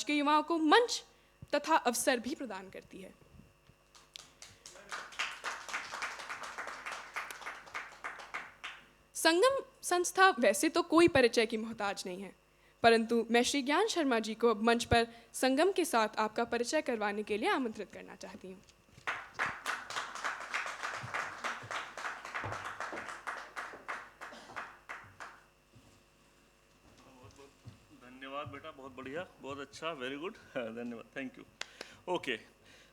के युवाओं को मंच तथा अवसर भी प्रदान करती है। संगम संस्था वैसे तो कोई परिचय की मोहताज नहीं है, परंतु मैं श्री ज्ञान शर्मा जी को मंच पर संगम के साथ आपका परिचय करवाने के लिए आमंत्रित करना चाहती हूँ। धन्यवाद बेटा, बहुत बढ़िया, बहुत अच्छा, वेरी गुड, धन्यवाद, थैंक यू। ओके,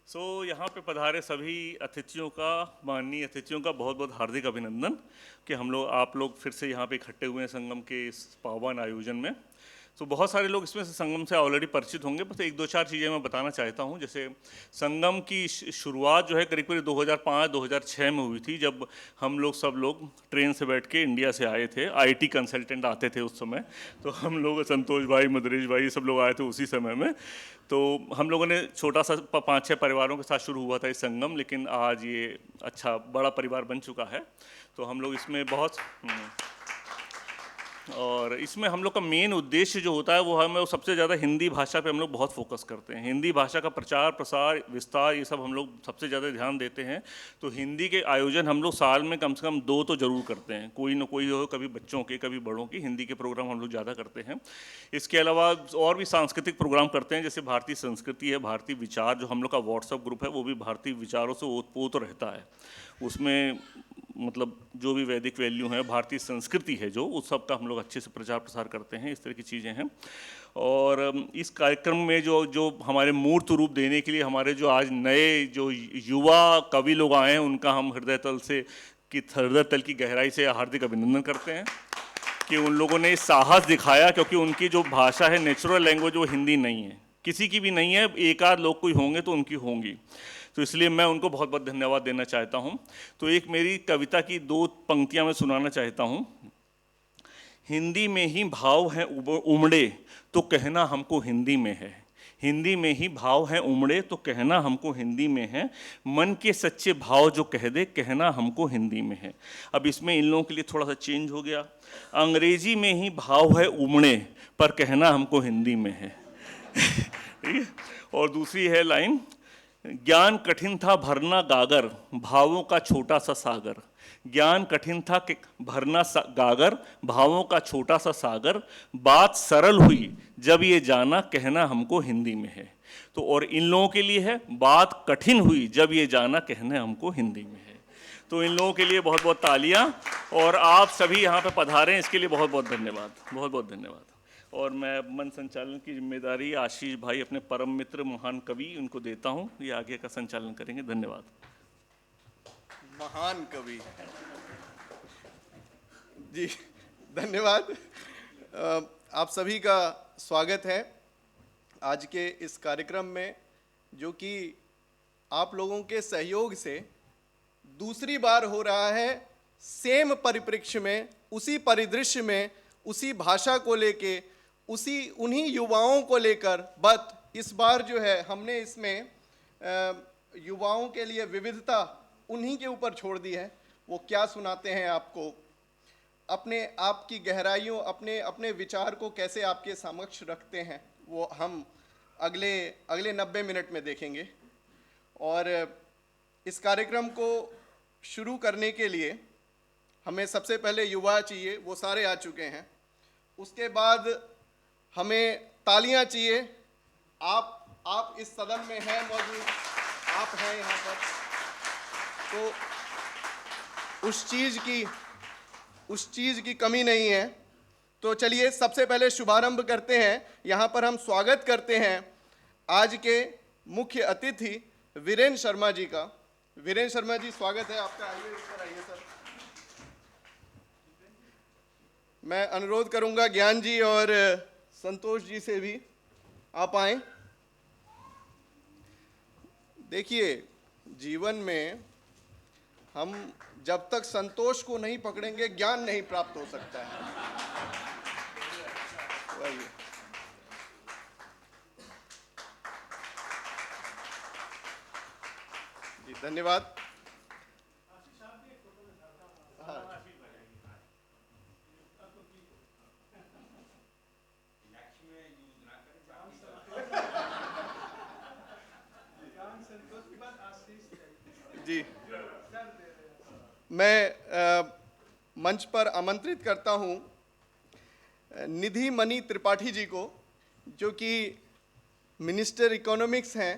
सो यहाँ पे पधारे सभी अतिथियों का, माननीय अतिथियों का बहुत बहुत हार्दिक अभिनंदन कि आप लोग फिर से यहाँ पे इकट्ठे हुए हैं संगम के इस पावन आयोजन में। तो बहुत सारे लोग इसमें से संगम से ऑलरेडी परिचित होंगे, बस एक दो चार चीज़ें मैं बताना चाहता हूँ। जैसे संगम की शुरुआत जो है करीब करीब 2005-2006 में हुई थी, जब हम लोग सब लोग ट्रेन से बैठ के इंडिया से आए थे। आईटी कंसल्टेंट आते थे उस समय, तो हम लोग संतोष भाई, मदरेश भाई, सब लोग आए थे उसी समय में। तो हम लोगों ने छोटा सा 5-6 परिवारों के साथ शुरू हुआ था इस संगम, लेकिन आज ये अच्छा बड़ा परिवार बन चुका है। तो हम लोग इसमें बहुत और इसमें हम लोग का मेन उद्देश्य जो होता है वो सबसे ज़्यादा हिंदी भाषा पे हम लोग बहुत फोकस करते हैं। हिंदी भाषा का प्रचार प्रसार विस्तार ये सब हम लोग सबसे ज़्यादा ध्यान देते हैं। तो हिंदी के आयोजन हम लोग साल में कम से कम 2 तो ज़रूर करते हैं, कोई ना कोई हो, कभी बच्चों के कभी बड़ों की, हिंदी के प्रोग्राम हम लोग ज़्यादा करते हैं। इसके अलावा और भी सांस्कृतिक प्रोग्राम करते हैं, जैसे भारतीय संस्कृति है, भारतीय विचार, जो हम लोग का व्हाट्सअप ग्रुप है वो भी भारतीय विचारों से ओतप्रोत रहता है। उसमें मतलब जो भी वैदिक वैल्यू है, भारतीय संस्कृति है जो, उस सब का हम लोग अच्छे से प्रचार प्रसार करते हैं। इस तरह की चीज़ें हैं। और इस कार्यक्रम में जो हमारे मूर्त रूप देने के लिए हमारे जो आज नए जो युवा कवि लोग आए हैं, उनका हम हृदय तल की गहराई से हार्दिक अभिनंदन करते हैं कि उन लोगों ने साहस दिखाया, क्योंकि उनकी जो भाषा है, नेचुरल लैंग्वेज, वो हिंदी नहीं है, किसी की भी नहीं है। एक आध लोग कोई होंगे तो उनकी होंगी, तो इसलिए मैं उनको बहुत बहुत धन्यवाद देना चाहता हूँ। तो एक मेरी कविता की 2 पंक्तियाँ मैं सुनाना चाहता हूँ। हिंदी में ही भाव है उमड़े तो कहना हमको हिंदी में है, हिंदी में ही भाव है उमड़े तो कहना हमको हिंदी में है, मन के सच्चे भाव जो कह दे कहना हमको हिंदी में है। अब इसमें इन लोगों के लिए थोड़ा सा चेंज हो गया, अंग्रेजी में ही भाव है उमड़े पर कहना हमको हिंदी में है। ठीक है। और दूसरी है लाइन, ज्ञान कठिन था भरना गागर, भावों का छोटा सा सागर। ज्ञान कठिन था कि भरना गागर, भावों का छोटा सा सागर, बात सरल हुई जब ये जाना कहना हमको हिंदी में है। तो और इन लोगों के लिए है, बात कठिन हुई जब ये जाना कहना हमको हिंदी में है। तो इन लोगों के लिए बहुत बहुत तालियां, और आप सभी यहाँ पे पधारे हैं, इसके लिए बहुत बहुत धन्यवाद, बहुत बहुत धन्यवाद। और मैं मन संचालन की जिम्मेदारी आशीष भाई, अपने परम मित्र महान कवि, उनको देता हूँ, ये आगे का संचालन करेंगे। धन्यवाद। महान कवि जी, धन्यवाद। आप सभी का स्वागत है आज के इस कार्यक्रम में, जो कि आप लोगों के सहयोग से दूसरी बार हो रहा है। सेम परिप्रेक्ष्य में, उसी परिदृश्य में, उसी भाषा को लेके, उन्हीं युवाओं को लेकर, बट इस बार जो है हमने इसमें युवाओं के लिए विविधता उन्हीं के ऊपर छोड़ दी है। वो क्या सुनाते हैं आपको, अपने आप की गहराइयों, अपने विचार को कैसे आपके समक्ष रखते हैं, वो हम अगले 90 मिनट में देखेंगे। और इस कार्यक्रम को शुरू करने के लिए हमें सबसे पहले युवा चाहिए, वो सारे आ चुके हैं। उसके बाद हमें तालियां चाहिए। आप इस सदन में हैं मौजूद, आप हैं यहाँ पर, तो उस चीज़ की कमी नहीं है। तो चलिए सबसे पहले शुभारंभ करते हैं। यहाँ पर हम स्वागत करते हैं आज के मुख्य अतिथि वीरेंद्र शर्मा जी का। वीरेंद्र शर्मा जी, स्वागत है आपका, आइए ऊपर आइए सर। मैं अनुरोध करूंगा ज्ञान जी और संतोष जी से भी आप आए। देखिए, जीवन में हम जब तक संतोष को नहीं पकड़ेंगे, ज्ञान नहीं प्राप्त हो सकता है। वही। जी, धन्यवाद। जी, मैं मंच पर आमंत्रित करता हूं निधि मणि त्रिपाठी जी को, जो कि मिनिस्टर इकोनॉमिक्स हैं।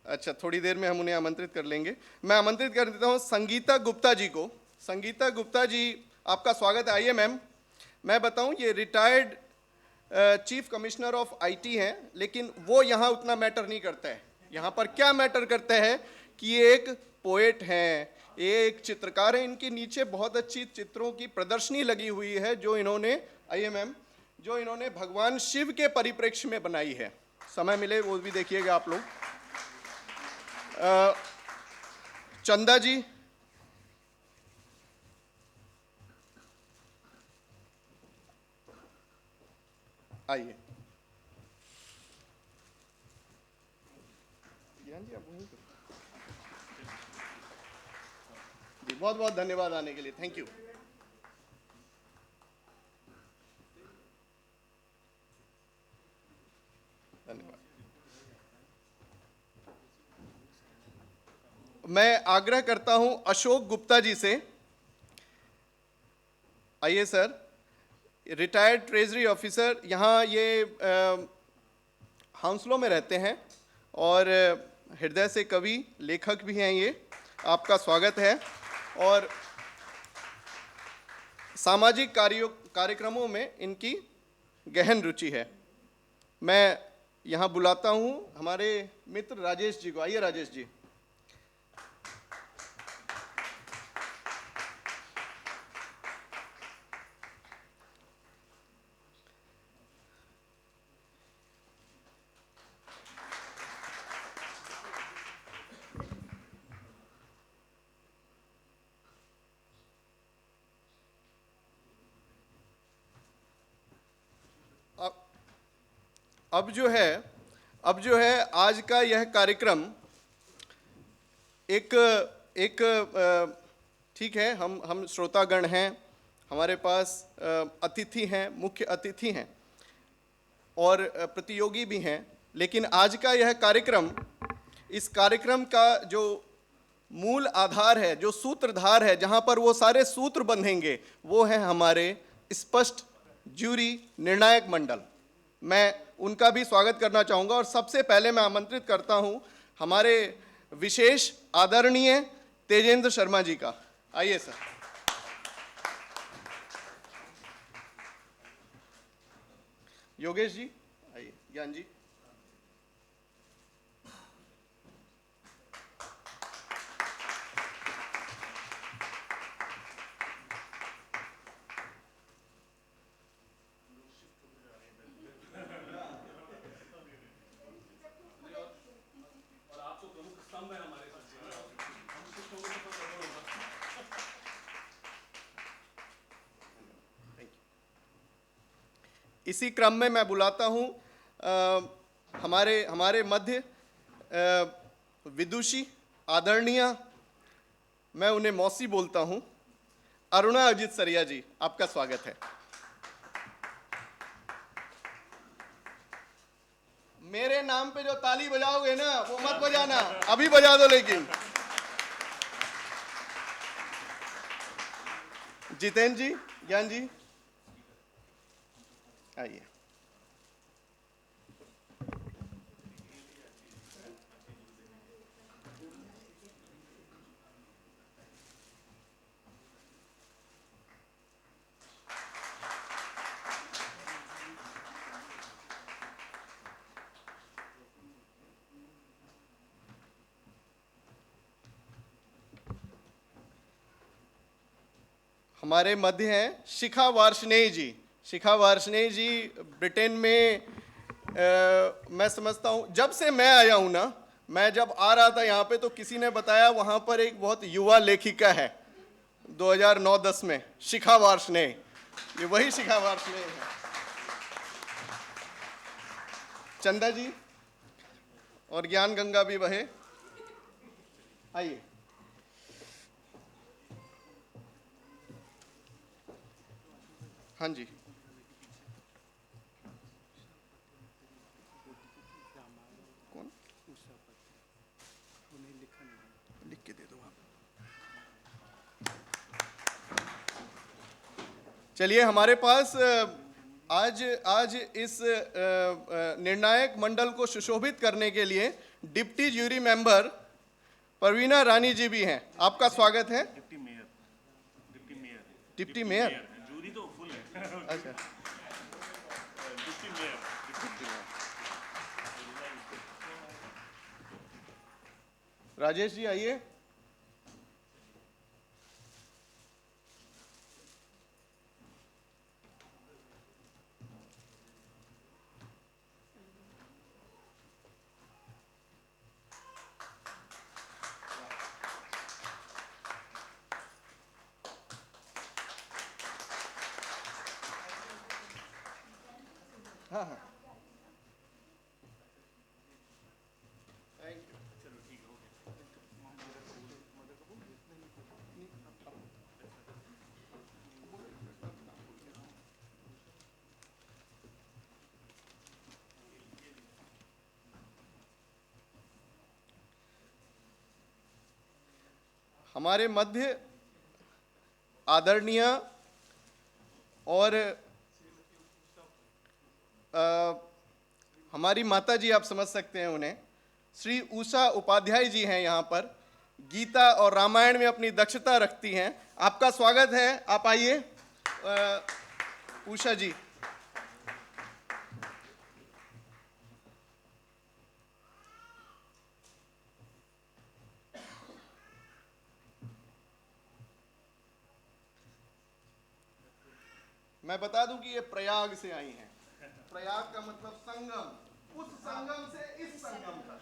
अच्छा, थोड़ी देर में हम उन्हें आमंत्रित कर लेंगे। मैं आमंत्रित कर देता हूं संगीता गुप्ता जी को। संगीता गुप्ता जी, आपका स्वागत है। आइए मैम। मैं बताऊं, ये retired chief commissioner of IT हैं, लेकिन वो यहाँ उतना मैटर नहीं करता है। यहाँ पर क्या मैटर करता है कि ये एक पोएट हैं, ये एक चित्रकार हैं। इनके नीचे बहुत अच्छी चित्रों की प्रदर्शनी लगी हुई है, जो इन्होंने, आइए मैम, जो इन्होंने भगवान शिव के परिप्रेक्ष्य में बनाई है। समय मिले वो भी देखिएगा आप लोग। चंदा जी, आइए। ज्ञान जी, आप वहीं पर। जी, बहुत बहुत धन्यवाद आने के लिए। Thank you. धन्यवाद। मैं आग्रह करता हूं अशोक गुप्ता जी से। आइए सर। रिटायर्ड ट्रेजरी ऑफिसर, यहाँ ये हाउंसलो में रहते हैं और हृदय से कवि, लेखक भी हैं ये। आपका स्वागत है। और सामाजिक कार्यक्रमों में इनकी गहन रुचि है। मैं यहाँ बुलाता हूँ हमारे मित्र राजेश जी को। आइए राजेश जी। अब जो है आज का यह कार्यक्रम एक एक ठीक है, हम श्रोतागण हैं, हमारे पास अतिथि हैं, मुख्य अतिथि हैं और प्रतियोगी भी हैं। लेकिन आज का यह कार्यक्रम, इस कार्यक्रम का जो मूल आधार है, जो सूत्रधार है, जहां पर वो सारे सूत्र बंधेंगे, वो है हमारे स्पष्ट ज्यूरी निर्णायक मंडल। मैं उनका भी स्वागत करना चाहूँगा और सबसे पहले मैं आमंत्रित करता हूँ हमारे विशेष आदरणीय तेजेंद्र शर्मा जी का। आइए सर। योगेश जी आइए। ज्ञान जी। इसी क्रम में मैं बुलाता हूँ हमारे मध्य विदुषी आदरणीय, मैं उन्हें मौसी बोलता हूँ, अरुणा अजित सरिया जी। आपका स्वागत है। मेरे नाम पे जो ताली बजाओगे ना, वो मत बजाना, अभी बजा दो। लेकिन जितेंद्र जी, ज्ञान जी आइए। हमारे मध्य हैं शिखा वार्ष्णेय जी। शिखा वार्ष्णेय जी ब्रिटेन में मैं समझता हूँ, जब से मैं आया हूँ ना, मैं जब आ रहा था यहाँ पे तो किसी ने बताया वहाँ पर एक बहुत युवा लेखिका है 2009-10 में, शिखा वार्ष्णेय। ये वही शिखा वार्ष्णेय है। चंदा जी और ज्ञान गंगा भी बहे। आइए। हाँ जी। कौन? चलिए, हमारे पास आज इस निर्णायक मंडल को सुशोभित करने के लिए deputy jury member Parveena Rani ji भी हैं। आपका स्वागत है। Deputy mayor deputy mayor, jury तो फुल है। अच्छा, डिप्टी मेयर। राजेश जी आइए। हाँ हाँ, थैंक यू। हमारे मध्य आदरणीय और हमारी माता जी, आप समझ सकते हैं उन्हें, श्री उषा उपाध्याय जी हैं यहाँ पर। गीता और रामायण में अपनी दक्षता रखती हैं। आपका स्वागत है, आप आइए उषा जी। मैं बता दूं कि ये प्रयाग से आई हैं। प्रयाग का मतलब संगम, उस संगम से इस संगम तक।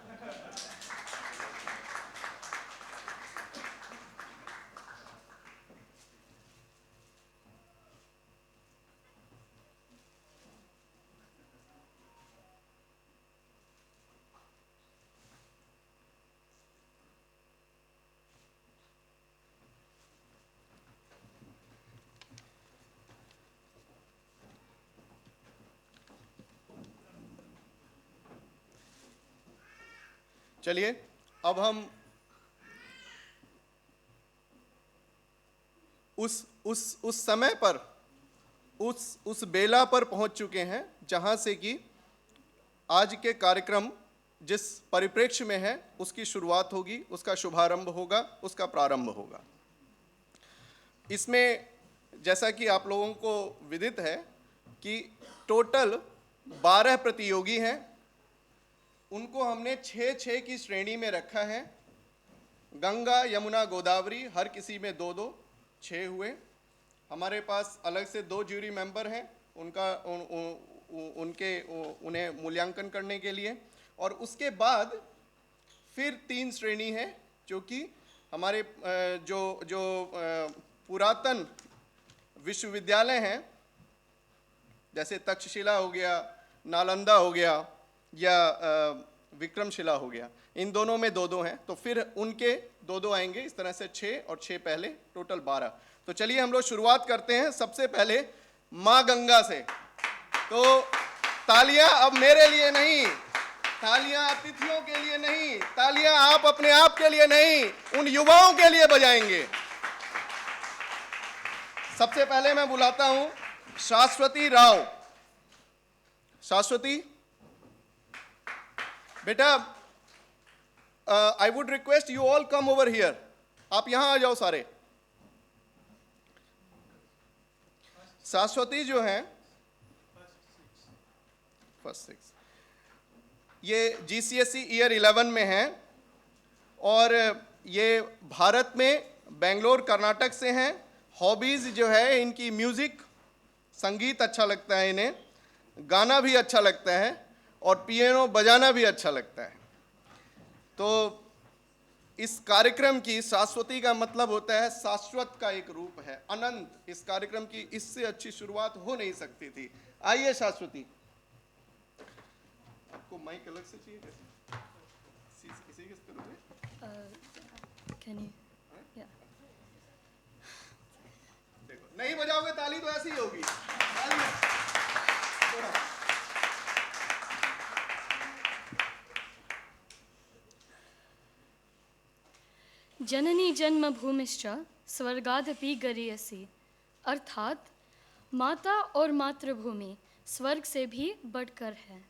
चलिए, अब हम उस समय पर, उस बेला पर पहुंच चुके हैं जहां से कि आज के कार्यक्रम जिस परिप्रेक्ष्य में है उसकी शुरुआत होगी, उसका शुभारंभ होगा, उसका प्रारंभ होगा। इसमें जैसा कि आप लोगों को विदित है कि टोटल 12 प्रतियोगी हैं। उनको हमने 6-6 की श्रेणी में रखा है। गंगा, यमुना, गोदावरी, हर किसी में 2-2, 6 हुए। हमारे पास अलग से 2 ज्यूरी मेंबर हैं उन्हें मूल्यांकन करने के लिए। और उसके बाद फिर 3 श्रेणी है जो कि हमारे जो पुरातन विश्वविद्यालय हैं, जैसे तक्षशिला हो गया, नालंदा हो गया या विक्रमशिला हो गया, इन दोनों में 2-2 हैं। तो फिर उनके 2-2 आएंगे। इस तरह से 6 और 6 पहले, टोटल 12। तो चलिए हम लोग शुरुआत करते हैं सबसे पहले माँ गंगा से। तो तालियां अब मेरे लिए नहीं, तालियां अतिथियों के लिए नहीं, तालियां आप अपने आप के लिए नहीं, उन युवाओं के लिए बजाएंगे। सबसे पहले मैं बुलाता हूं शाश्वती राव। शाश्वती बेटा, I would request you all come over here. आप यहां आ जाओ सारे। शाश्वती जो हैं फर्स्ट 6, ये GCSE ईयर 11 में हैं और ये भारत में बेंगलोर कर्नाटक से हैं। हॉबीज जो है इनकी म्यूजिक, संगीत अच्छा लगता है इन्हें, गाना भी अच्छा लगता है और पियानो बजाना भी अच्छा लगता है। तो इस कार्यक्रम की, शाश्वती का मतलब होता है शाश्वत का एक रूप है, अनंत। इस कार्यक्रम की इससे अच्छी शुरुआत हो नहीं सकती थी। आइए शाश्वती। आपको माइक अलग से चाहिए कैसे? इसी किस पे लोगे? Can you? Yeah. देखो, नहीं बजाओगे ताली तो ऐसी ही होगी। ताली। थोड़ा। जननी जन्मभूमिश्च स्वर्गादपि गरीयसी, अर्थात माता और मातृभूमि स्वर्ग से भी बढ़कर है।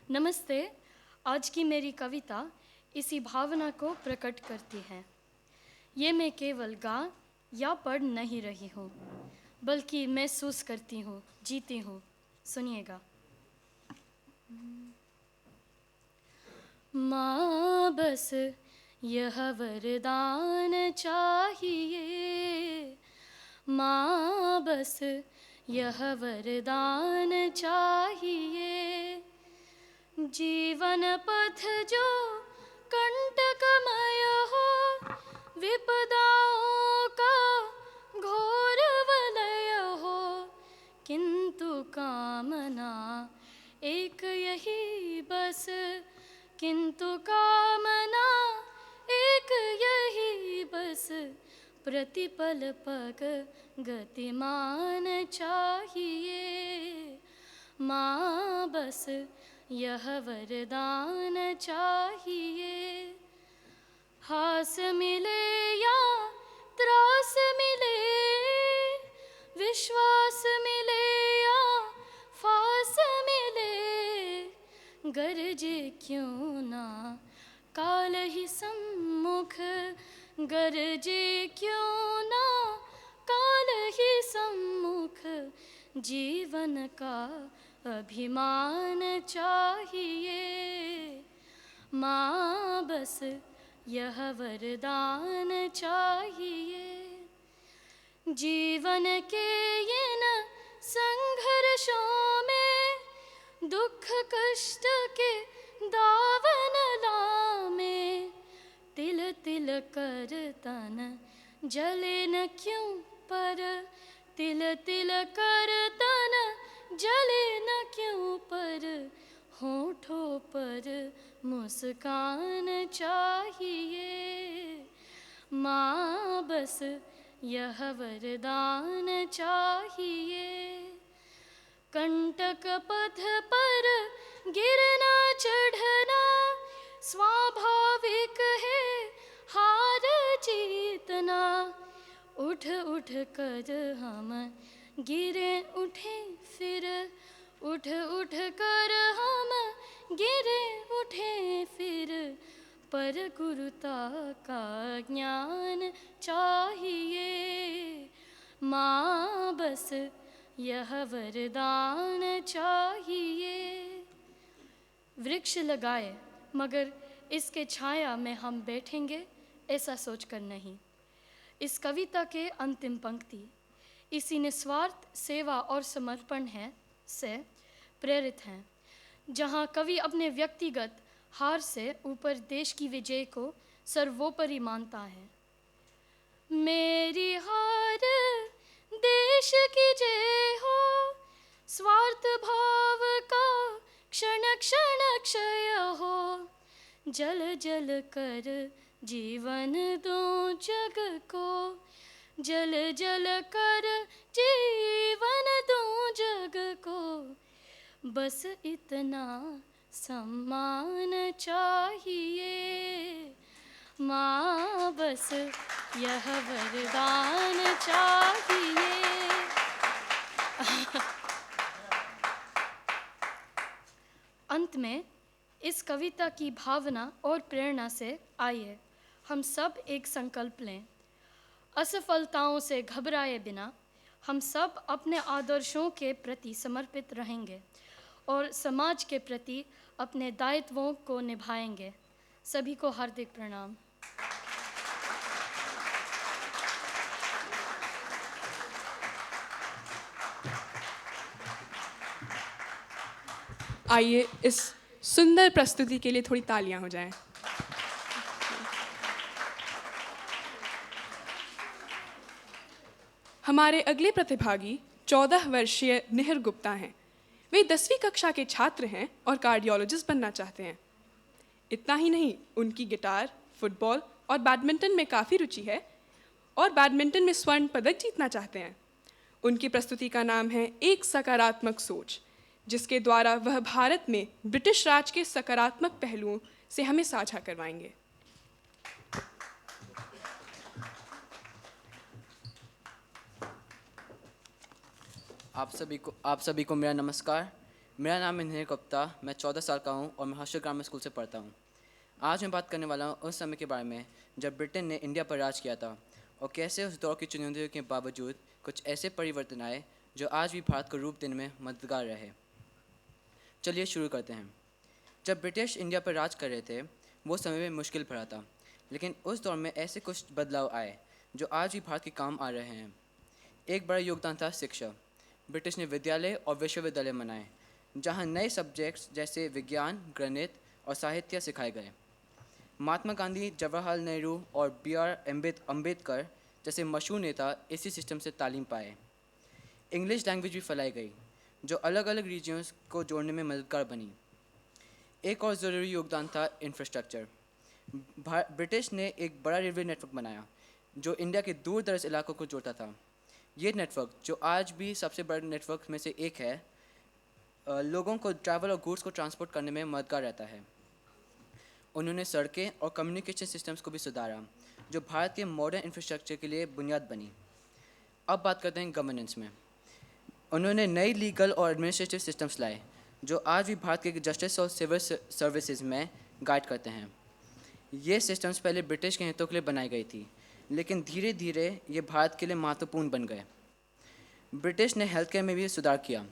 नमस्ते। आज की मेरी कविता इसी भावना को प्रकट करती है। ये मैं केवल गा या पढ़ नहीं रही हूँ, बल्कि महसूस करती हूँ, जीती हूँ। सुनिएगा। माँ बस यह वरदान चाहिए, माँ बस यह वरदान चाहिए, जीवन पथ जो कंटकमय हो, विपदाओं का घोर वलय हो, किंतु कामना एक यही बस, किंतु कामना एक यही बस, प्रतिपल पग गतिमान चाहिए, माँ बस यह वरदान चाहिए। हास मिले या त्रास मिले, विश्वास मिले या फास मिले, गरजे क्यों ना काल ही सम्मुख, गरजे क्यों ना काल ही सम्मुख, जीवन का अभिमान चाहिए, माँ बस यह वरदान चाहिए। जीवन के इन संघर्षों में, दुख कष्ट के दावन लामे, तिल तिल कर तन जले न क्यों पर, तिल तिल कर तन जले न क्यों पर, होठों पर मुस्कान चाहिए, माँ बस यह वरदान चाहिए। कंटक पथ पर गिरना चढ़ना स्वाभाविक है, हार जीतना, उठ उठ कर हम गिरे उठे फिर, उठ उठ कर हम गिरे उठे फिर, पर गुरुता का ज्ञान चाहिए, माँ बस यह वरदान चाहिए। वृक्ष लगाए मगर इसके छाया में हम बैठेंगे, ऐसा सोचकर नहीं। इस कविता के अंतिम पंक्ति इसी निस्वार्थ सेवा और समर्पण है से प्रेरित हैं, जहाँ कवि अपने व्यक्तिगत हार से ऊपर देश की विजय को सर्वोपरि मानता है। मेरी हार देश की जय हो, स्वार्थ भाव का क्षण क्षण क्षय हो, जल जल कर जीवन दो जग को, जल जल कर जीवन दो जग को, बस इतना सम्मान चाहिए, माँ बस यह वरदान चाहिए। अंत में इस कविता की भावना और प्रेरणा से आइए हम सब एक संकल्प लें। असफलताओं से घबराए बिना हम सब अपने आदर्शों के प्रति समर्पित रहेंगे और समाज के प्रति अपने दायित्वों को निभाएंगे। सभी को हार्दिक प्रणाम। आइए इस सुंदर प्रस्तुति के लिए थोड़ी तालियां हो जाएं। हमारे अगले प्रतिभागी 14 वर्षीय निहिर गुप्ता हैं। वे 10वीं कक्षा के छात्र हैं और कार्डियोलॉजिस्ट बनना चाहते हैं। इतना ही नहीं, उनकी गिटार, फुटबॉल और बैडमिंटन में काफ़ी रुचि है और बैडमिंटन में स्वर्ण पदक जीतना चाहते हैं। उनकी प्रस्तुति का नाम है एक सकारात्मक सोच, जिसके द्वारा वह भारत में ब्रिटिश राज के सकारात्मक पहलुओं से हमें साझा करवाएंगे। आप सभी को मेरा नमस्कार। मेरा नाम है निहिर गुप्ता। मैं 14 साल का हूँ और मैं हर्षल ग्रामर स्कूल से पढ़ता हूँ। आज मैं बात करने वाला हूँ उस समय के बारे में जब ब्रिटेन ने इंडिया पर राज किया था और कैसे उस दौर की चुनौतियों के बावजूद कुछ ऐसे परिवर्तन आए जो आज भी भारत को रूप देने में मददगार रहे। चलिए शुरू करते हैं। जब ब्रिटिश इंडिया पर राज कर रहे थे वो समय में मुश्किल भरा था, लेकिन उस दौर में ऐसे कुछ बदलाव आए जो आज भी भारत के काम आ रहे हैं। एक बड़ा योगदान था शिक्षा। ब्रिटिश ने विद्यालय और विश्वविद्यालय बनाए जहां नए सब्जेक्ट्स जैसे विज्ञान, गणित और साहित्य सिखाए गए। महात्मा गांधी, जवाहरलाल नेहरू और B.R. अम्बेडकर जैसे मशहूर नेता इसी सिस्टम से तालीम पाए। इंग्लिश लैंग्वेज भी फैलाई गई जो अलग अलग रीजन्स को जोड़ने में मददगार बनी। एक और ज़रूरी योगदान था इंफ्रास्ट्रक्चर। ब्रिटिश ने एक बड़ा रेलवे नेटवर्क बनाया जो इंडिया के दूर दराज इलाकों को जोड़ता था। ये नेटवर्क, जो आज भी सबसे बड़े नेटवर्क में से एक है, लोगों को ट्रैवल और गुड्स को ट्रांसपोर्ट करने में मददगार रहता है। उन्होंने सड़कें और कम्युनिकेशन सिस्टम्स को भी सुधारा जो भारत के मॉडर्न इंफ्रास्ट्रक्चर के लिए बुनियाद बनी। अब बात करते हैं गवर्नेंस में। उन्होंने नई लीगल और एडमिनिस्ट्रेटिव सिस्टम्स लाए जो आज भी भारत के जस्टिस और सिविल सर्विसेज में गाइड करते हैं। ये सिस्टम्स पहले ब्रिटिश के हितों के लिए बनाई गई थी, लेकिन धीरे धीरे ये भारत के लिए महत्वपूर्ण बन गए। ब्रिटिश ने हेल्थ केयर में भी सुधार किया।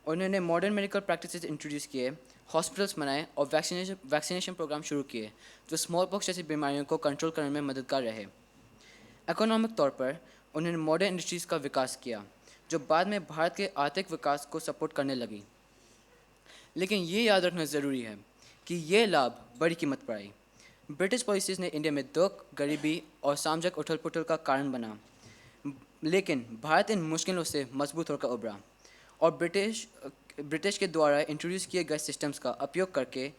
उन्होंने मॉडर्न मेडिकल प्रैक्टिसेस इंट्रोड्यूस किए, हॉस्पिटल्स बनाए और वैक्सीनेशन प्रोग्राम शुरू किए जो स्मॉल पॉक्स जैसी बीमारियों को कंट्रोल करने में मददगार रहे। इकोनॉमिक तौर पर उन्होंने मॉडर्न इंडस्ट्रीज़ का विकास किया जो बाद में भारत के आर्थिक विकास को सपोर्ट करने लगी। लेकिन ये याद रखना ज़रूरी है कि ये लाभ बड़ी कीमत पर आई। ब्रिटिश पॉलिसीज़ ने इंडिया में दुख, गरीबी और सामाजिक उथल पुथल का कारण बना, लेकिन भारत इन मुश्किलों से मजबूत होकर उभरा और ब्रिटिश के द्वारा इंट्रोड्यूस किए गए सिस्टम्स का उपयोग करके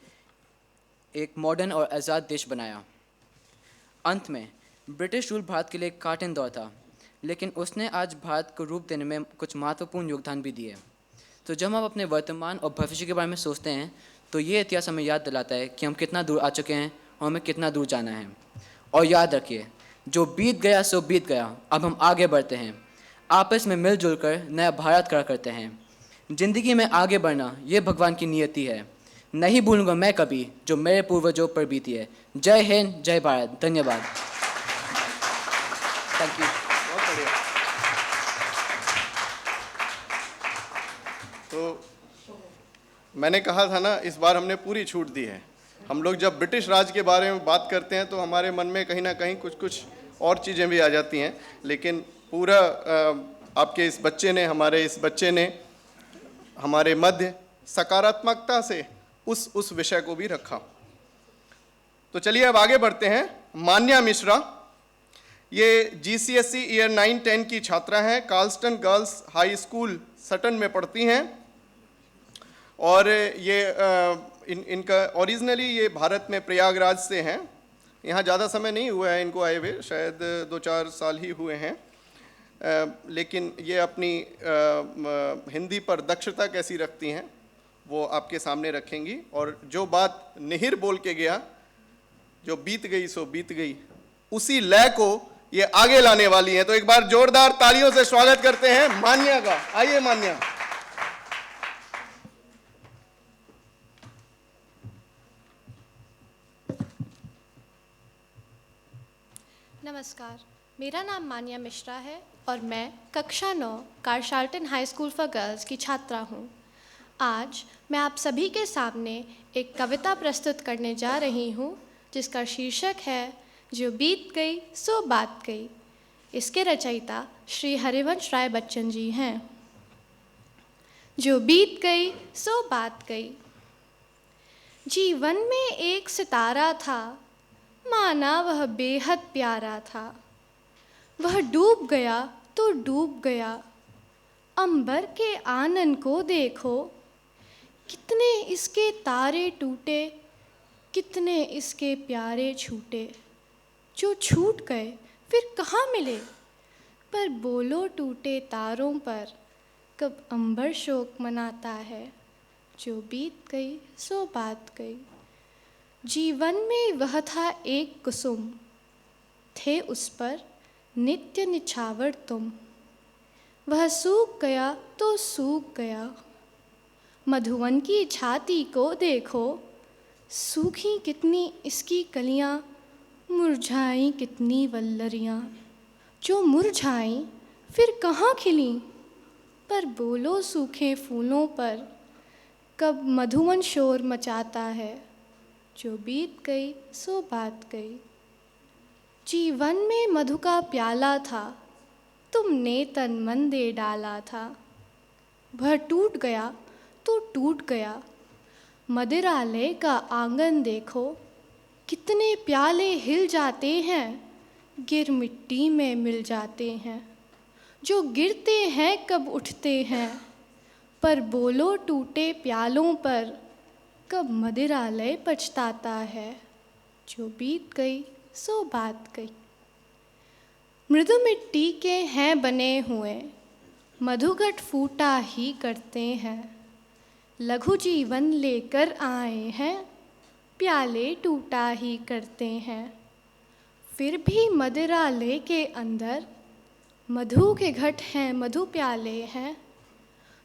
एक मॉडर्न और आज़ाद देश बनाया। अंत में ब्रिटिश रूल भारत के लिए एक कठिन दौर था, लेकिन उसने आज भारत को रूप देने में कुछ महत्वपूर्ण योगदान भी दिए। तो जब हम अपने वर्तमान और भविष्य के बारे में सोचते हैं तो ये इतिहास हमें याद दिलाता है कि हम कितना दूर आ चुके हैं और हमें कितना दूर जाना है। और याद रखिए, जो बीत गया सो बीत गया, अब हम आगे बढ़ते हैं, आपस में मिलजुल कर नया भारत खड़ा करते हैं। जिंदगी में आगे बढ़ना ये भगवान की नियति है। नहीं भूलूंगा मैं कभी जो मेरे पूर्वजों पर बीती है। जय हिंद, जय भारत। धन्यवाद। Thank you. बहुत बढ़िया। तो मैंने कहा था ना, इस बार हमने पूरी छूट दी है। हम लोग जब ब्रिटिश राज के बारे में बात करते हैं तो हमारे मन में कहीं ना कहीं कुछ और चीज़ें भी आ जाती हैं, लेकिन पूरा आपके इस बच्चे ने हमारे मध्य सकारात्मकता से उस विषय को भी रखा। तो चलिए अब आगे बढ़ते हैं। मान्या मिश्रा, ये GCSE ईयर 9-10 की छात्रा हैं, कार्लस्टन गर्ल्स हाई स्कूल सटन में पढ़ती हैं और ये इनका ओरिजिनली ये भारत में प्रयागराज से हैं। यहाँ ज़्यादा समय नहीं हुआ है इनको आए हुए, शायद 2-4 साल ही हुए हैं, लेकिन ये अपनी हिंदी पर दक्षता कैसी रखती हैं वो आपके सामने रखेंगी। और जो बात निहिर बोल के गया, जो बीत गई सो बीत गई, उसी लय को ये आगे लाने वाली हैं। तो एक बार जोरदार तालियों से स्वागत करते हैं मान्या का। आइए मान्या। नमस्कार, मेरा नाम मान्या मिश्रा है और मैं कक्षा 9 कार्शाल्टन हाई स्कूल फॉर गर्ल्स की छात्रा हूँ। आज मैं आप सभी के सामने एक कविता प्रस्तुत करने जा रही हूँ जिसका शीर्षक है जो बीत गई सो बात गई। इसके रचयिता श्री हरिवंश राय बच्चन जी हैं। जो बीत गई सो बात गई। जीवन में एक सितारा था, माना वह बेहद प्यारा था। वह डूब गया तो डूब गया, अंबर के आनन को देखो। कितने इसके तारे टूटे, कितने इसके प्यारे छूटे। जो छूट गए फिर कहाँ मिले, पर बोलो टूटे तारों पर कब अंबर शोक मनाता है। जो बीत गई सो बात गई। जीवन में वह था एक कुसुम, थे उस पर नित्य निछावर तुम। वह सूख गया तो सूख गया। मधुवन की छाती को देखो, सूखी कितनी इसकी कलियां, मुरझाई कितनी वल्लरियां। जो मुरझाई फिर कहाँ खिलीं, पर बोलो सूखे फूलों पर कब मधुवन शोर मचाता है। जो बीत गई सो बात गई। जीवन में मधु का प्याला था, तुमने तन मन दे डाला था। वह टूट गया तो टूट गया। मदिरालय का आंगन देखो, कितने प्याले हिल जाते हैं, गिर मिट्टी में मिल जाते हैं। जो गिरते हैं कब उठते हैं, पर बोलो टूटे प्यालों पर कब मदिरालय पछताता है। जो बीत गई सो बात गई। मृदु मिट्टी के हैं बने हुए, मधुघट फूटा ही करते हैं। लघु जीवन लेकर आए हैं, प्याले टूटा ही करते हैं। फिर भी मदिरालय के अंदर मधु के घट हैं, मधु प्याले हैं।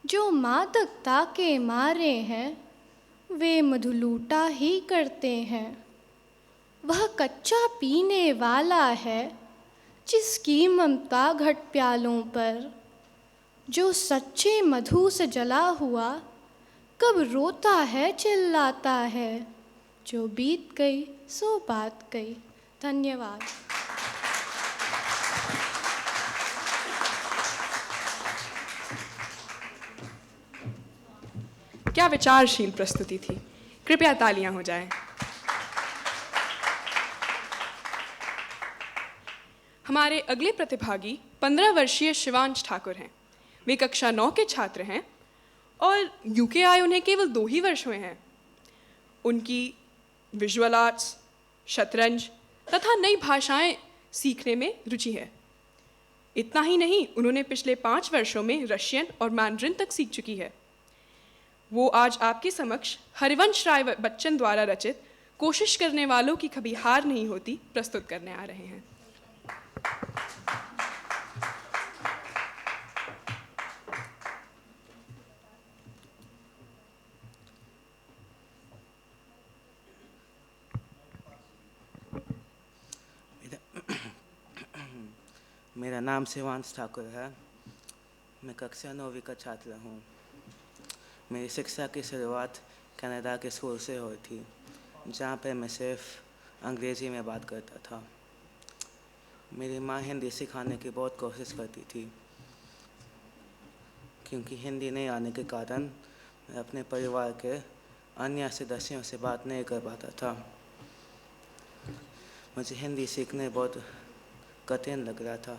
जो मादकता के मारे हैं, वे मधु लूटा ही करते हैं। वह कच्चा पीने वाला है, जिसकी ममता घट प्यालों पर। जो सच्चे मधु से जला हुआ, कब रोता है चिल्लाता है। जो बीत गई सो बात गई। धन्यवाद। क्या विचारशील प्रस्तुति थी। कृपया तालियां हो जाएं। हमारे अगले प्रतिभागी 15 वर्षीय शिवांश ठाकुर हैं। वे कक्षा 9 के छात्र हैं और यूके आए उन्हें केवल 2 ही वर्ष हुए हैं। उनकी विजुअल आर्ट्स, शतरंज तथा नई भाषाएं सीखने में रुचि है। इतना ही नहीं, उन्होंने पिछले 5 वर्षों में रशियन और मैंड्रिन तक सीख चुकी है। वो आज आपके समक्ष हरिवंश राय बच्चन द्वारा रचित कोशिश करने वालों की कभी हार नहीं होती प्रस्तुत करने आ रहे हैं। मेरा नाम शिवांश ठाकुर है। मैं कक्षा 9वीं का छात्र हूँ। मेरी शिक्षा की शुरुआत कनाडा के स्कूल से हुई थी, जहाँ पे मैं सिर्फ अंग्रेज़ी में बात करता था। मेरी माँ हिंदी सिखाने की बहुत कोशिश करती थी, क्योंकि हिंदी नहीं आने के कारण मैं अपने परिवार के अन्य सदस्यों से बात नहीं कर पाता था। मुझे हिंदी सीखने बहुत कठिन लग रहा था।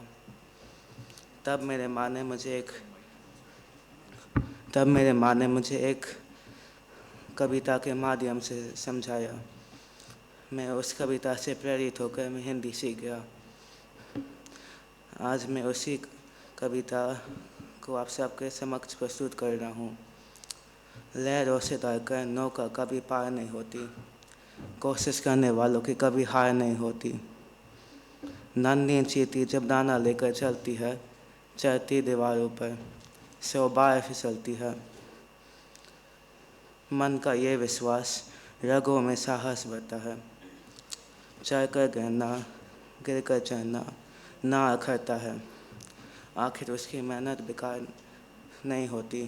तब मेरे माँ ने मुझे एक कविता के माध्यम से समझाया। मैं उस कविता से प्रेरित होकर मैं हिंदी सीख गया। आज मैं उसी कविता को आप सबके समक्ष प्रस्तुत कर रहा हूँ। लहरों से डरकर नौका कभी पार नहीं होती, कोशिश करने वालों की कभी हार नहीं होती। नन्ही चींटी जब दाना लेकर चलती है, चढ़ती दीवारों पर 100 बार फिसलती है। मन का ये विश्वास रगों में साहस भरता है। चढ़कर गिरना, गिरकर चढ़ना ना अखरता है। आखिर उसकी मेहनत बेकार नहीं होती।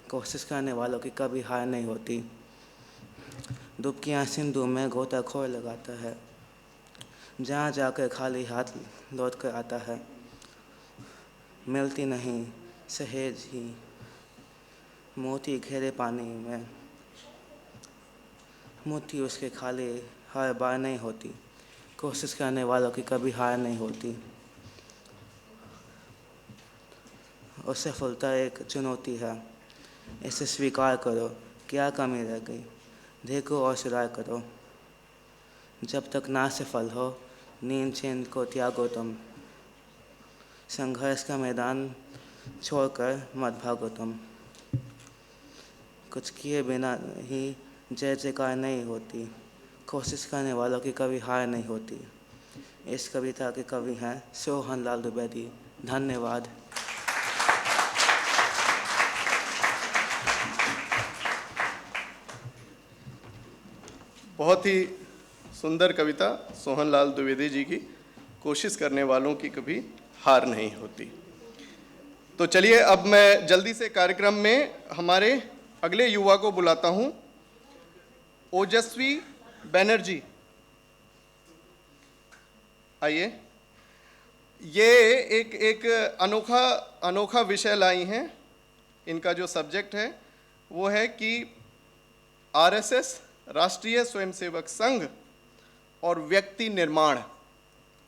कोशिश करने वालों की कभी हार नहीं होती। डुबकियाँ सिंधु में गोताखोर लगाता है, जहाँ जाकर खाली हाथ लौट कर आता है। मिलती नहीं सहेज ही मोती घेरे पानी में, मोती उसके खाली हर बार नहीं होती। कोशिश करने वालों की कभी हार नहीं होती। और सफलता एक चुनौती है, इसे स्वीकार करो। क्या कमी रह गई, देखो और सुधार करो। जब तक ना सफल हो, नींद चैन को त्यागो तुम। संघर्ष का मैदान छोड़कर मत भागो तुम। कुछ किए बिना ही जय जयकार नहीं होती। कोशिश करने वालों की कभी हार नहीं होती। इस कविता के कवि हैं सोहन लाल द्विवेदी। धन्यवाद। बहुत ही सुंदर कविता सोहनलाल द्विवेदी जी की, कोशिश करने वालों की कभी हार नहीं होती। तो चलिए अब मैं जल्दी से कार्यक्रम में हमारे अगले युवा को बुलाता हूं, ओजस्वी बनर्जी। आइए। ये एक अनोखा विषय लाई हैं। इनका जो सब्जेक्ट है वो है कि आरएसएस, राष्ट्रीय स्वयंसेवक संघ और व्यक्ति निर्माण।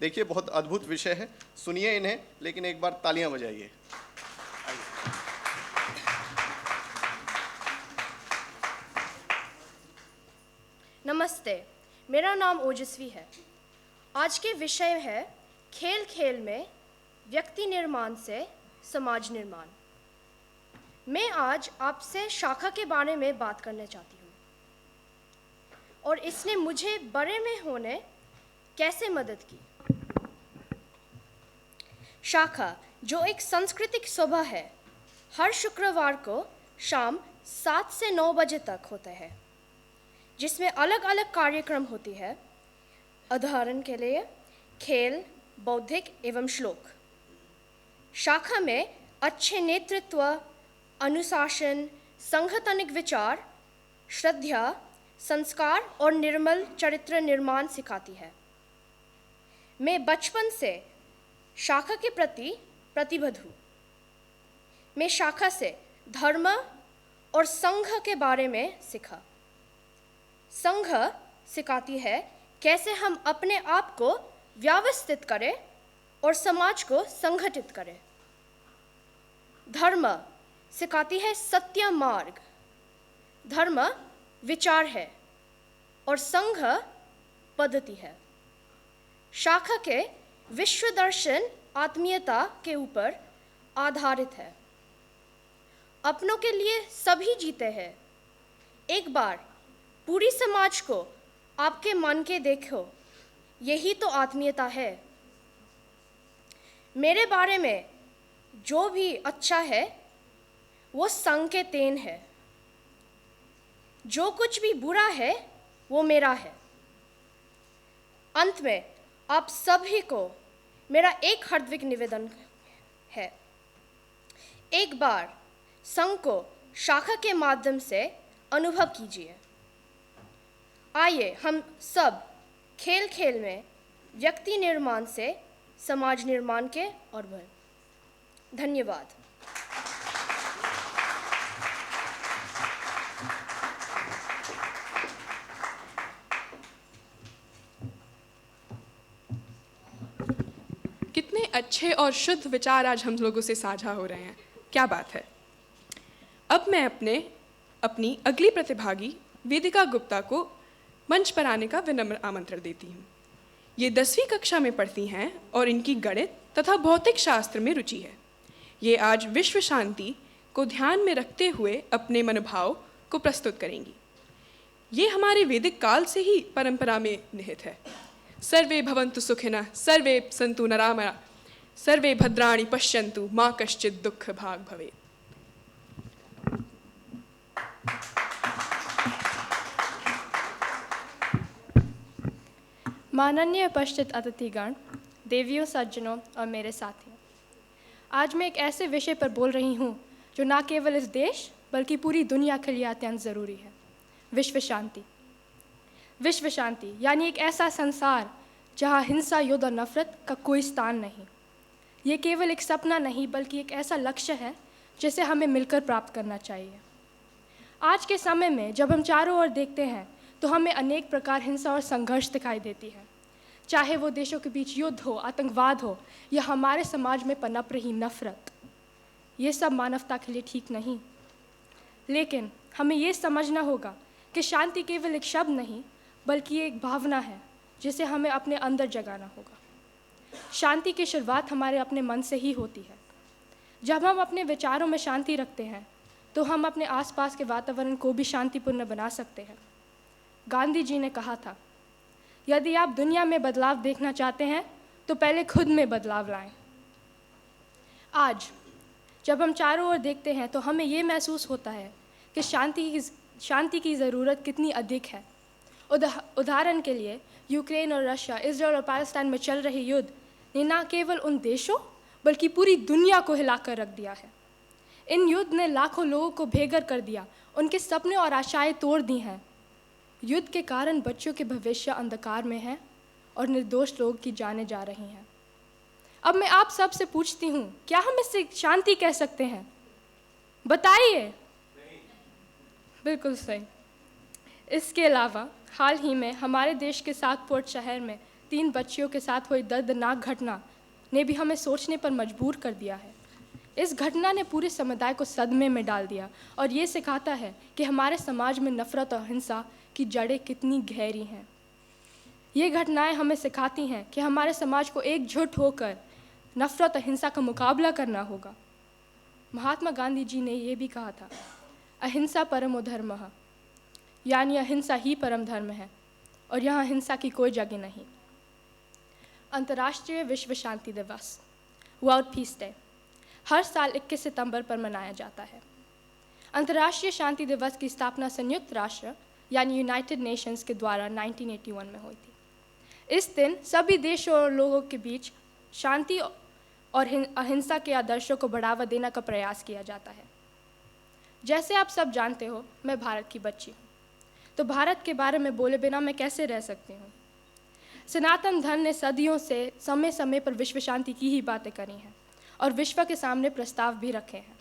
देखिए बहुत अद्भुत विषय है, सुनिए इन्हें, लेकिन एक बार तालियां बजाइए। नमस्ते, मेरा नाम ओजस्वी है। आज के विषय है खेल खेल में व्यक्ति निर्माण से समाज निर्माण। मैं आज आपसे शाखा के बारे में बात करना चाहती हूँ और इसने मुझे बड़े में होने कैसे मदद की। शाखा जो एक सांस्कृतिक सभा है, हर शुक्रवार को शाम 7 से 9 बजे तक होता है, जिसमें अलग अलग कार्यक्रम होती है। उदाहरण के लिए खेल, बौद्धिक एवं श्लोक। शाखा में अच्छे नेतृत्व, अनुशासन, संगठनिक विचार, श्रद्धा, संस्कार और निर्मल चरित्र निर्माण सिखाती है। मैं बचपन से शाखा के प्रति प्रतिबद्ध हूँ। मैं शाखा से धर्म और संघ के बारे में सीखा। संघ सिखाती है कैसे हम अपने आप को व्यवस्थित करें और समाज को संगठित करें। धर्म सिखाती है सत्य मार्ग। धर्म विचार है और संघ पद्धति है। शाखा के विश्व दर्शन आत्मीयता के ऊपर आधारित है। अपनों के लिए सभी जीते हैं। एक बार पूरी समाज को आपके मन के देखो, यही तो आत्मीयता है। मेरे बारे में जो भी अच्छा है वो संघ के देन है। जो कुछ भी बुरा है वो मेरा है। अंत में आप सभी को मेरा एक हार्दिक निवेदन है, एक बार संघ को शाखा के माध्यम से अनुभव कीजिए। आइए हम सब खेल खेल में व्यक्ति निर्माण से समाज निर्माण के ओर बढ़ें। धन्यवाद। कितने अच्छे और शुद्ध विचार आज हम लोगों से साझा हो रहे हैं, क्या बात है। अब मैं अपनी अगली प्रतिभागी वेदिका गुप्ता को मंच पर आने का विनम्र आमंत्रण देती हूँ। ये 10वीं कक्षा में पढ़ती हैं और इनकी गणित तथा भौतिक शास्त्र में रुचि है। ये आज विश्व शांति को ध्यान में रखते हुए अपने मनोभाव को प्रस्तुत करेंगी। ये हमारे वैदिक काल से ही परंपरा में निहित है। सर्वे भवन्तु सुखिनः, सर्वे सन्तु निरामया, सर्वे भद्राणि पश्यन्तु, मा कश्चित् दुःख भाग् भवेत्। माननीय उपस्थित अतिथिगण, देवियों, सज्जनों और मेरे साथियों, आज मैं एक ऐसे विषय पर बोल रही हूँ जो न केवल इस देश बल्कि पूरी दुनिया के लिए अत्यंत ज़रूरी है। विश्व शांति। विश्व शांति यानी एक ऐसा संसार जहाँ हिंसा, युद्ध और नफरत का कोई स्थान नहीं। ये केवल एक सपना नहीं बल्कि एक ऐसा लक्ष्य है जिसे हमें मिलकर प्राप्त करना चाहिए। आज के समय में जब हम चारों ओर देखते हैं तो हमें अनेक प्रकार हिंसा और संघर्ष दिखाई देती है, चाहे वो देशों के बीच युद्ध हो, आतंकवाद हो या हमारे समाज में पनप रही नफरत। ये सब मानवता के लिए ठीक नहीं। लेकिन हमें ये समझना होगा कि शांति केवल एक शब्द नहीं बल्कि एक भावना है जिसे हमें अपने अंदर जगाना होगा। शांति की शुरुआत हमारे अपने मन से ही होती है। जब हम अपने विचारों में शांति रखते हैं तो हम अपने आसपास के वातावरण को भी शांतिपूर्ण बना सकते हैं। गांधी जी ने कहा था, यदि आप दुनिया में बदलाव देखना चाहते हैं तो पहले खुद में बदलाव लाएं। आज जब हम चारों ओर देखते हैं तो हमें ये महसूस होता है कि शांति की ज़रूरत कितनी अधिक है उदाहरण के लिए यूक्रेन और रशिया, इजराइल और पाकिस्तान में चल रहे युद्ध ने न केवल उन देशों बल्कि पूरी दुनिया को हिलाकर रख दिया है। इन युद्ध ने लाखों लोगों को बेघर कर दिया, उनके सपने और आशाएं तोड़ दी हैं। युद्ध के कारण बच्चों के भविष्य अंधकार में है और निर्दोष लोग की जानें जा रही हैं। अब मैं आप सब से पूछती हूँ, क्या हम इससे शांति कह सकते हैं? बताइए। बिल्कुल सही। इसके अलावा हाल ही में हमारे देश के साउथपोर्ट शहर में 3 बच्चियों के साथ हुई दर्दनाक घटना ने भी हमें सोचने पर मजबूर कर दिया है। इस घटना ने पूरे समुदाय को सदमे में डाल दिया और ये सिखाता है कि हमारे समाज में नफरत और हिंसा की जड़ें कितनी गहरी हैं। ये घटनाएं हमें सिखाती हैं कि हमारे समाज को एकजुट होकर नफरत और हिंसा का मुकाबला करना होगा। महात्मा गांधी जी ने ये भी कहा था, अहिंसा परमो धर्मः, यानी अहिंसा ही परम धर्म है और यहाँ हिंसा की कोई जगह नहीं। अंतर्राष्ट्रीय विश्व शांति दिवस, वर्ल्ड पीस डे, हर साल 21 सितंबर पर मनाया जाता है। अंतर्राष्ट्रीय शांति दिवस की स्थापना संयुक्त राष्ट्र यानी यूनाइटेड नेशंस के द्वारा 1981 में हुई थी। इस दिन सभी देशों और लोगों के बीच शांति और अहिंसा के आदर्शों को बढ़ावा देने का प्रयास किया जाता है। जैसे आप सब जानते हो, मैं भारत की बच्ची हूँ, तो भारत के बारे में बोले बिना मैं कैसे रह सकती हूँ। सनातन धर्म ने सदियों से समय समय पर विश्व शांति की ही बातें करी हैं और विश्व के सामने प्रस्ताव भी रखे हैं।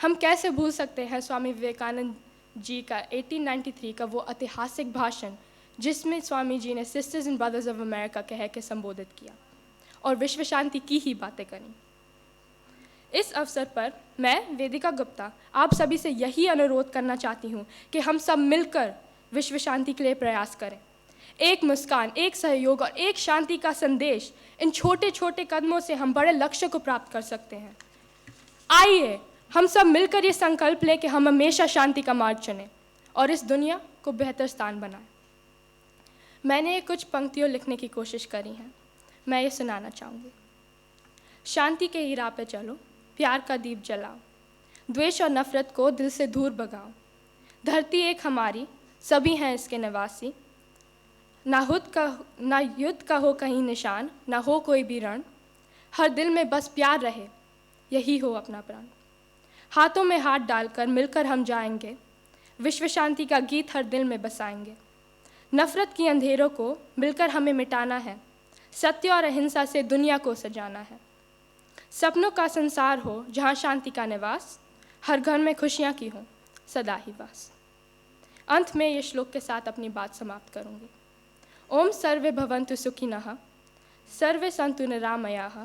हम कैसे भूल सकते हैं स्वामी विवेकानंद जी का 1893 का वो ऐतिहासिक भाषण, जिसमें स्वामी जी ने sisters and brothers of America कह के संबोधित किया और विश्व शांति की ही बातें करी। इस अवसर पर मैं वेदिका गुप्ता आप सभी से यही अनुरोध करना चाहती हूँ कि हम सब मिलकर विश्व शांति के लिए प्रयास करें। एक मुस्कान, एक सहयोग और एक शांति का संदेश, इन छोटे छोटे कदमों से हम बड़े लक्ष्य को प्राप्त कर सकते हैं। आइए हम सब मिलकर ये संकल्प लें कि हम हमेशा शांति का मार्ग चुनें और इस दुनिया को बेहतर स्थान बनाएं। मैंने कुछ पंक्तियों लिखने की कोशिश करी हैं, मैं ये सुनाना चाहूँगी। शांति के ही राह पे चलो, प्यार का दीप जलाओ, द्वेष और नफरत को दिल से दूर भगाओ। धरती एक हमारी, सभी हैं इसके निवासी। ना युद्ध का हो कहीं निशान, ना हो कोई भी रण। हर दिल में बस प्यार रहे, यही हो अपना प्राण। हाथों में हाथ डालकर मिलकर हम जाएंगे, विश्व शांति का गीत हर दिल में बसाएंगे। नफरत की अंधेरों को मिलकर हमें मिटाना है, सत्य और अहिंसा से दुनिया को सजाना है। सपनों का संसार हो जहाँ शांति का निवास, हर घर में खुशियाँ की हो सदा ही वास। अंत में ये श्लोक के साथ अपनी बात समाप्त करूँगी। ओम सर्वे भवन्तु सुखिनः, सर्वे सन्तु निरामयाः,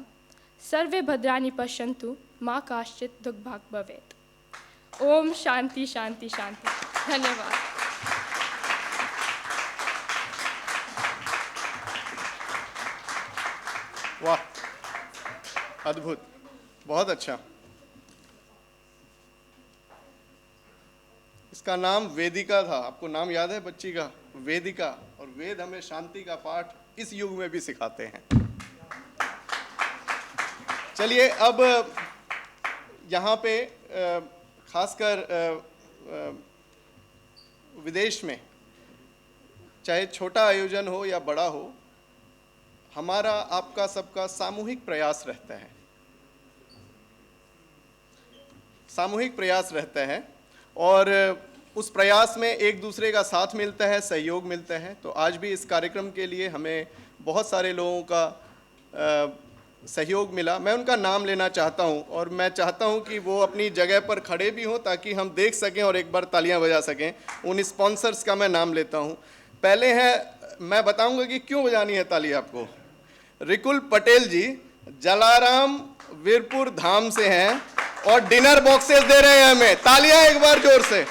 सर्वे भद्राणि पश्यन्तु, माँ काश्चित् दुःखभाग् भवेत्। ओम शांति शांति शांति। धन्यवाद। वाह, अद्भुत, बहुत अच्छा। इसका नाम वेदिका था। आपको नाम याद है बच्ची का? वेदिका। और वेद हमें शांति का पाठ इस युग में भी सिखाते हैं। चलिए अब यहाँ पे खासकर विदेश में चाहे छोटा आयोजन हो या बड़ा हो, हमारा आपका सबका सामूहिक प्रयास रहता है, सामूहिक प्रयास रहता है और उस प्रयास में एक दूसरे का साथ मिलता है, सहयोग मिलता है। तो आज भी इस कार्यक्रम के लिए हमें बहुत सारे लोगों का सहयोग मिला। मैं उनका नाम लेना चाहता हूं और मैं चाहता हूं कि वो अपनी जगह पर खड़े भी हों ताकि हम देख सकें और एक बार तालियां बजा सकें। उन स्पॉन्सर्स का मैं नाम लेता हूं। पहले है, मैं बताऊंगा कि क्यों बजानी है ताली आपको। रिकुल पटेल जी जलाराम वीरपुर धाम से हैं और डिनर बॉक्सेस दे रहे हैं हमें। तालियां एक बार जोर से।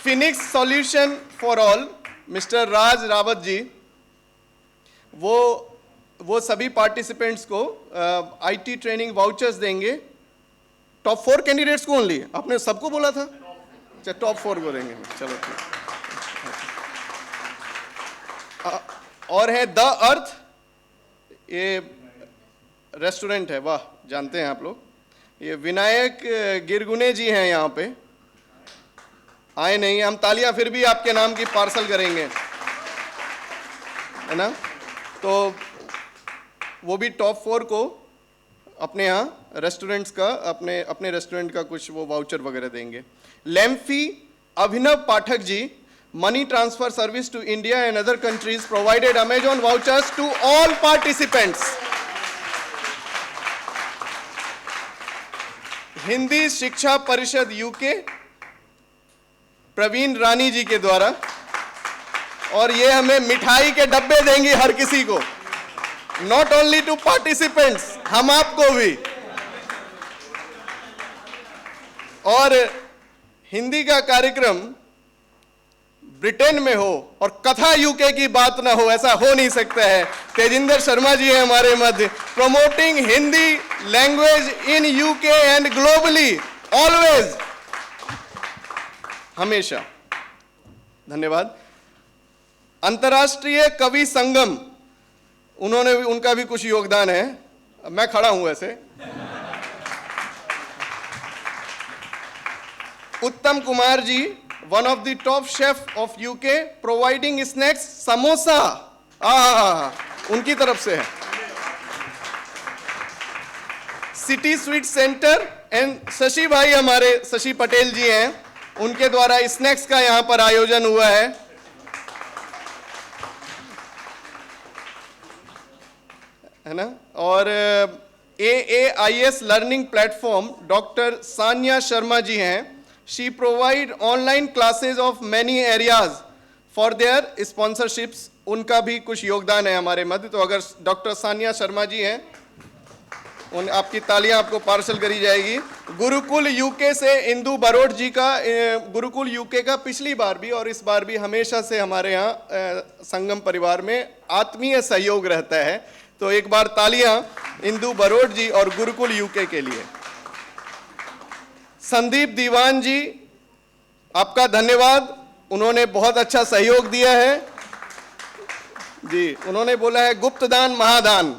Phoenix solution for all mister Raj Rawat ji, वो सभी पार्टिसिपेंट्स को आईटी ट्रेनिंग वाउचर्स देंगे। टॉप 4 कैंडिडेट्स को ओनली, आपने सबको बोला था? अच्छा, टॉप 4 को देंगे। चलो ठीक। और है द अर्थ, ये रेस्टोरेंट है, वाह, जानते हैं आप लोग। ये विनायक गिरगुने जी हैं यहाँ पे। आए नहीं, हम तालियां फिर भी आपके नाम की पार्सल करेंगे, है ना। तो वो भी टॉप 4 को अपने यहाँ रेस्टोरेंट्स का अपने रेस्टोरेंट का कुछ वो वाउचर वगैरह देंगे। लेम्फी Abhinav Pathak ji, money transfer service to India and other countries, provided Amazon vouchers to all participants. Hindi Shiksha Parishad UK, Praveen रानी जी के द्वारा, और ये हमें मिठाई के डब्बे देंगी हर किसी को, नॉट ओनली टू पार्टिसिपेंट्स, हम आपको भी। और हिंदी का कार्यक्रम ब्रिटेन में हो और कथा यूके की बात ना हो, ऐसा हो नहीं सकता है। तेजिंदर शर्मा जी हैं हमारे मध्य, promoting Hindi language in UK and globally, always, हमेशा। धन्यवाद। अंतर्राष्ट्रीय कवि संगम, उनका भी कुछ योगदान है। मैं खड़ा हूं ऐसे। Uttam Kumar ji, one of the top chef of UK, providing snacks, samosa, उनकी तरफ से है। City sweet centre and Shashi भाई, हमारे शशि पटेल जी हैं, उनके द्वारा स्नैक्स का यहां पर आयोजन हुआ है ना। और AAIS learning platform, doctor Sanya Sharma ji हैं, she provide online classes of many areas for their sponsorships, उनका भी कुछ योगदान है हमारे मध्य। तो अगर डॉक्टर सान्या शर्मा जी हैं, आपकी तालियां आपको पार्सल करी जाएगी। गुरुकुल यूके से इंदु बरोट जी का, गुरुकुल यूके का पिछली बार भी और इस बार भी हमेशा से हमारे यहाँ संगम परिवार में आत्मीय सहयोग रहता है। तो एक बार तालियां इंदु बरोट जी और गुरुकुल यूके के लिए। संदीप दीवान जी, आपका धन्यवाद, उन्होंने बहुत अच्छा सहयोग दिया है जी। उन्होंने बोला है गुप्त दान महादान।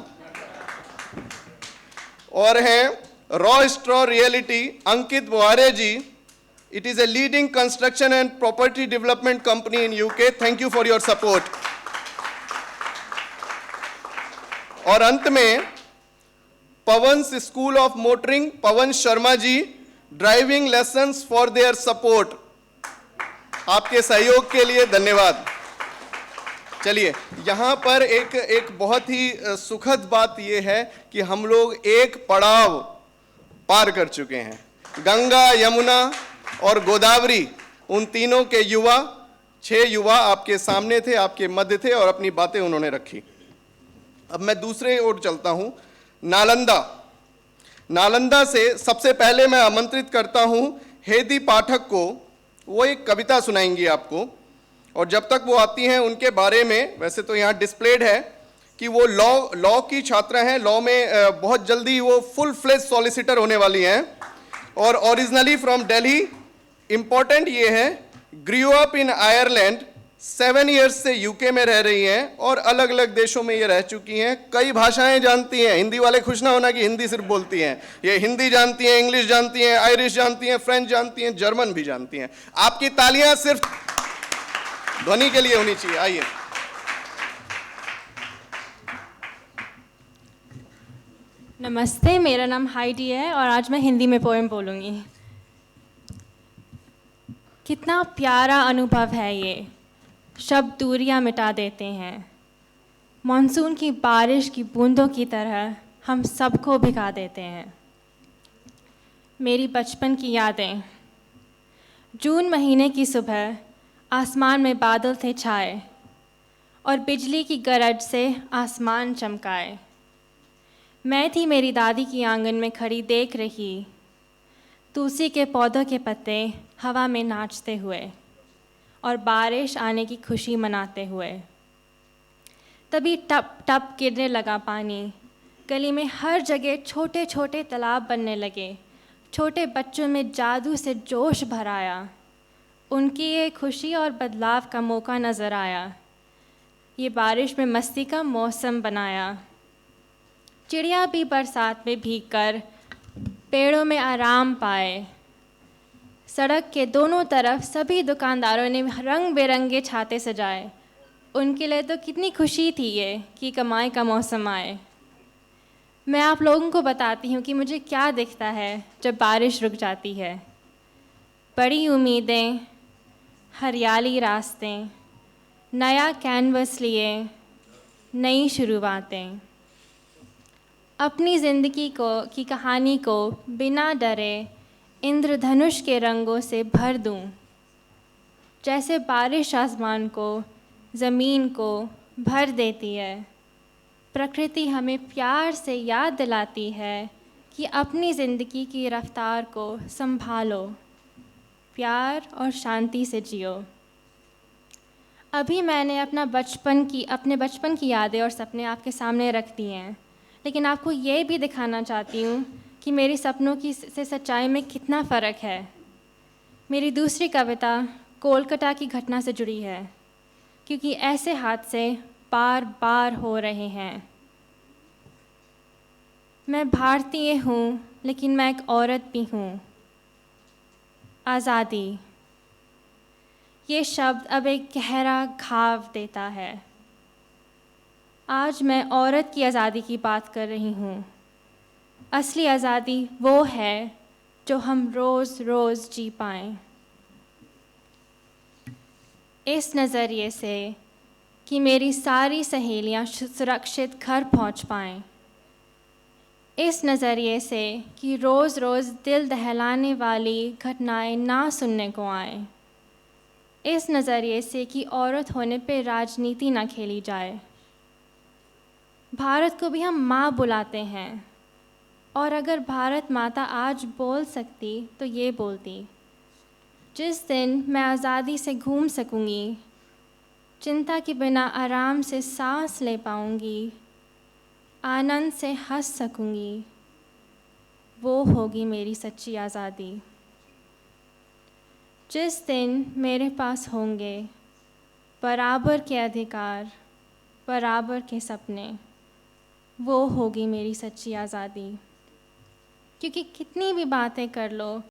और हैं raw straw reality, Ankit Buare ji, it is a leading construction and property development company in UK, thank you for your support. और अंत में Pavan school of motoring, Pavan Sharma ji, driving lessons for their support, आपके सहयोग के लिए धन्यवाद। चलिए, यहाँ पर एक बहुत ही सुखद बात यह है कि हम लोग एक पड़ाव पार कर चुके हैं। गंगा, यमुना और गोदावरी, उन तीनों के युवा, 6 युवा आपके सामने थे, आपके मध्य थे और अपनी बातें उन्होंने रखी। अब मैं दूसरे ओर चलता हूँ, नालंदा से सबसे पहले मैं आमंत्रित करता हूँ हेदी पाठक को। वो एक कविता सुनाएंगी आपको, और जब तक वो आती हैं उनके बारे में, वैसे तो यहाँ डिस्प्लेड है कि वो लॉ की छात्रा हैं, लॉ में बहुत जल्दी वो फुल फ्लेज सॉलिसिटर होने वाली हैं, और ओरिजिनली फ्रॉम दिल्ली। इम्पॉर्टेंट ये है, grew up in Ireland, 7 years से यूके में रह रही हैं और अलग अलग देशों में ये रह चुकी हैं। कई भाषाएं जानती हैं, हिंदी वाले खुश ना होना कि हिंदी सिर्फ बोलती हैं, ये हिंदी जानती हैं, इंग्लिश जानती हैं, आयरिश जानती हैं, फ्रेंच जानती हैं, जर्मन भी जानती हैं। आपकी तालियां सिर्फ ध्वनि के लिए होनी चाहिए। आइए। नमस्ते, मेरा नाम हाइडी है और आज मैं हिंदी में पोएम बोलूँगी। कितना प्यारा अनुभव है ये, शब्द दूरियां मिटा देते हैं। मॉनसून की बारिश की बूंदों की तरह हम सबको भिगा देते हैं। मेरी बचपन की यादें। जून महीने की सुबह आसमान में बादल थे छाए और बिजली की गरज से आसमान चमकाए। मैं थी मेरी दादी की आंगन में खड़ी, देख रही तुलसी के पौधों के पत्ते हवा में नाचते हुए और बारिश आने की खुशी मनाते हुए। तभी टप टप गिरने लगा पानी, गली में हर जगह छोटे छोटे तालाब बनने लगे। छोटे बच्चों में जादू से जोश भर आया, उनकी ये खुशी और बदलाव का मौका नज़र आया। ये बारिश में मस्ती का मौसम बनाया। चिड़िया भी बरसात में भीगकर पेड़ों में आराम पाए। सड़क के दोनों तरफ सभी दुकानदारों ने रंग बिरंगे छाते सजाए। उनके लिए तो कितनी खुशी थी ये कि कमाई का मौसम आए। मैं आप लोगों को बताती हूँ कि मुझे क्या दिखता है जब बारिश रुक जाती है। बड़ी उम्मीदें, हरियाली रास्ते, नया कैनवस लिए, नई शुरुआतें। अपनी ज़िंदगी की कहानी को बिना डरे इंद्रधनुष के रंगों से भर दूं। जैसे बारिश आसमान को, ज़मीन को भर देती है, प्रकृति हमें प्यार से याद दिलाती है कि अपनी ज़िंदगी की रफ्तार को संभालो, प्यार और शांति से जियो। अभी मैंने अपने बचपन की यादें और सपने आपके सामने रख दिए हैं, लेकिन आपको ये भी दिखाना चाहती हूँ कि मेरे सपनों की से सच्चाई में कितना फ़र्क है। मेरी दूसरी कविता कोलकाता की घटना से जुड़ी है, क्योंकि ऐसे हादसे बार बार हो रहे हैं। मैं भारतीय हूँ, लेकिन मैं एक औरत भी हूँ। आज़ादी, ये शब्द अब एक गहरा घाव देता है। आज मैं औरत की आज़ादी की बात कर रही हूँ। असली आज़ादी वो है जो हम रोज़ रोज़ जी पाएँ। इस नज़रिए से कि मेरी सारी सहेलियाँ सुरक्षित घर पहुँच पाएँ। इस नज़रिए से कि रोज़ रोज़ दिल दहलाने वाली घटनाएं ना सुनने को आए। इस नज़रिए से कि औरत होने पे राजनीति ना खेली जाए। भारत को भी हम माँ बुलाते हैं, और अगर भारत माता आज बोल सकती तो ये बोलती, जिस दिन मैं आज़ादी से घूम सकूँगी, चिंता के बिना आराम से सांस ले पाऊँगी, आनंद से हंस सकूँगी, वो होगी मेरी सच्ची आज़ादी। जिस दिन मेरे पास होंगे बराबर के अधिकार, बराबर के सपने, वो होगी मेरी सच्ची आज़ादी। क्योंकि कितनी भी बातें कर लो,